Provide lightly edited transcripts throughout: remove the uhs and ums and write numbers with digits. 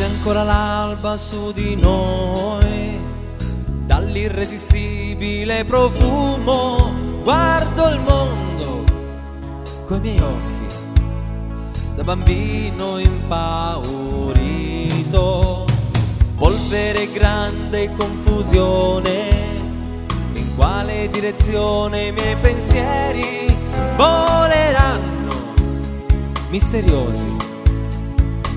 C'è ancora l'alba su di noi, dall'irresistibile profumo guardo il mondo coi miei occhi da bambino impaurito. Polvere grande e confusione, in quale direzione i miei pensieri voleranno misteriosi,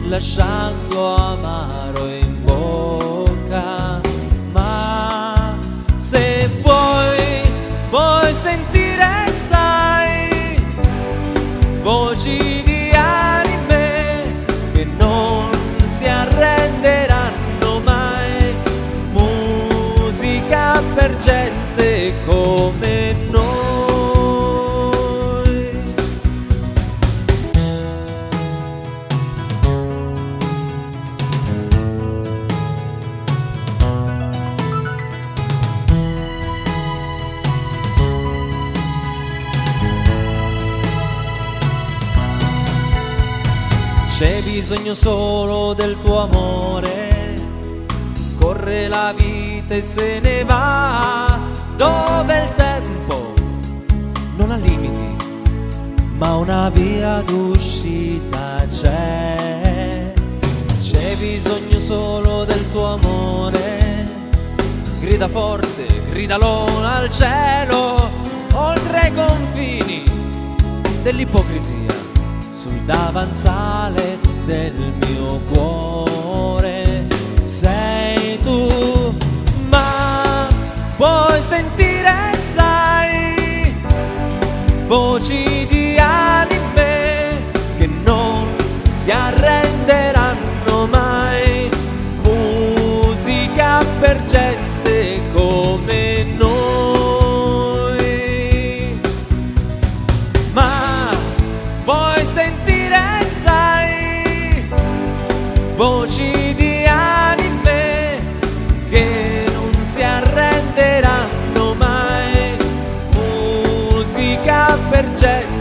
lasciando amaro in bocca. Ma se vuoi sentire, sai, voci di anime che non si arrenderanno mai, musica per gente come noi. C'è bisogno solo del tuo amore, corre la vita e se ne va, dove il tempo non ha limiti, ma una via d'uscita c'è. C'è bisogno solo del tuo amore, grida forte, gridalo al cielo, oltre i confini dell'ipocrisia, sul davanzale del mio cuore. Sei tu, ma puoi sentire, sai, voci di anime che non si arrenderanno mai, musica per gente come noi. Ma vuoi sentire, sai, voci di anime che non si arrenderanno mai, musica per gente